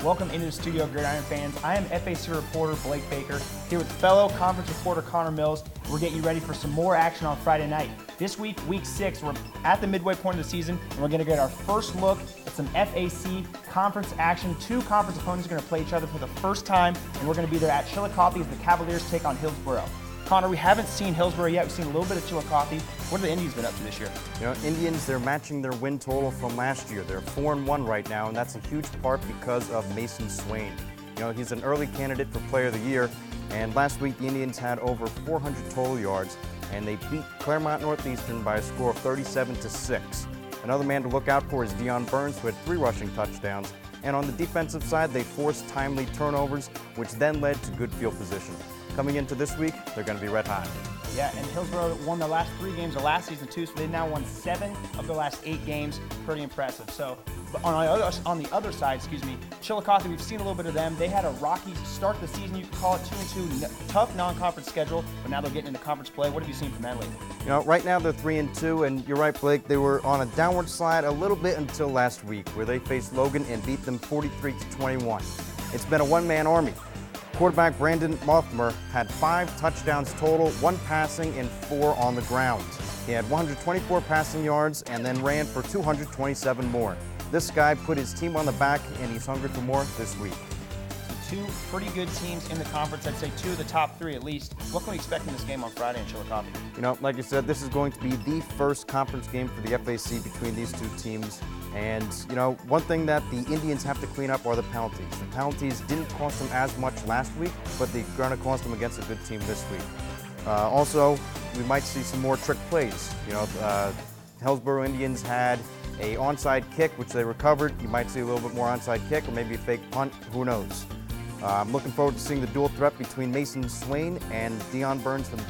Welcome into the studio, Gridiron fans. I am FAC reporter Blake Baker, here with fellow conference reporter Connor Mills. We're getting you ready for some more action on Friday night. This week, week 6, we're at the midway point of the season, and we're going to get our first look at some FAC conference action. Two conference opponents are going to play each other for the first time, and we're going to be there at Chillicothe as the Cavaliers take on Hillsboro. Connor, we haven't seen Hillsboro yet. We've seen a little bit of Chillicothe. What have the Indians been up to this year? You know, Indians, they're matching their win total from last year. They're 4-1 right now, and that's a huge part because of Mason Swain. You know, he's an early candidate for Player of the Year, and last week the Indians had over 400 total yards, and they beat Claremont Northeastern by a score of 37-6. Another man to look out for is Deion Burns, who had 3 rushing touchdowns, and on the defensive side, they forced timely turnovers, which then led to good field position. Coming into this week, they're going to be red hot. Yeah, and Hillsboro won the last 3 games of last season too, so they've now won 7 of the last 8 games. Pretty impressive. So, but on the other side, Chillicothe, we've seen a little bit of them. They had a rocky start to the season, you could call it 2-2, tough non-conference schedule, but now they're getting into conference play. What have you seen from them lately? You know, right now they're 3-2, and you're right, Blake, they were on a downward slide a little bit until last week, where they faced Logan and beat them 43-21. It's been a one-man army. Quarterback Brandon Mothmer had 5 touchdowns total, 1 passing and 4 on the ground. He had 124 passing yards and then ran for 227 more. This guy put his team on the back, and he's hungry for more this week. 2 pretty good teams in the conference. I'd say 2 of the top 3 at least. What can we expect in this game on Friday in Chillicothe? You know, like you said, this is going to be the first conference game for the FAC between these 2 teams. And, you know, one thing that the Indians have to clean up are the penalties. The penalties didn't cost them as much last week, but they're going to cost them against a good team this week. Also, we might see some more trick plays. You know, Hillsboro Indians had a onside kick, which they recovered. You might see a little bit more onside kick or maybe a fake punt. Who knows? I'm looking forward to seeing the dual threat between Mason Swain and Deion Burns from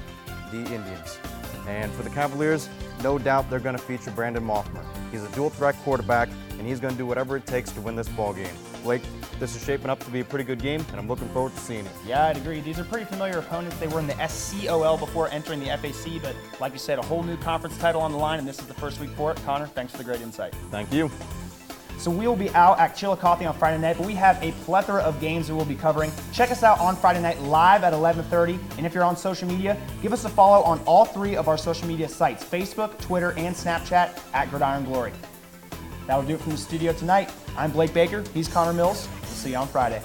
the Indians. And for the Cavaliers, no doubt they're going to feature Brandon Mothmer. He's a dual threat quarterback, and he's going to do whatever it takes to win this ball game. Blake, this is shaping up to be a pretty good game, and I'm looking forward to seeing it. Yeah, I'd agree. These are pretty familiar opponents. They were in the SCOL before entering the FAC, but like you said, a whole new conference title on the line, and this is the first week for it. Connor, thanks for the great insight. Thank you. So we will be out at Chillicothe on Friday night, but we have a plethora of games that we'll be covering. Check us out on Friday night live at 11:30, and if you're on social media, give us a follow on all 3 of our social media sites, Facebook, Twitter, and Snapchat at Gridiron Glory. That will do it from the studio tonight. I'm Blake Baker. He's Connor Mills. We'll see you on Friday.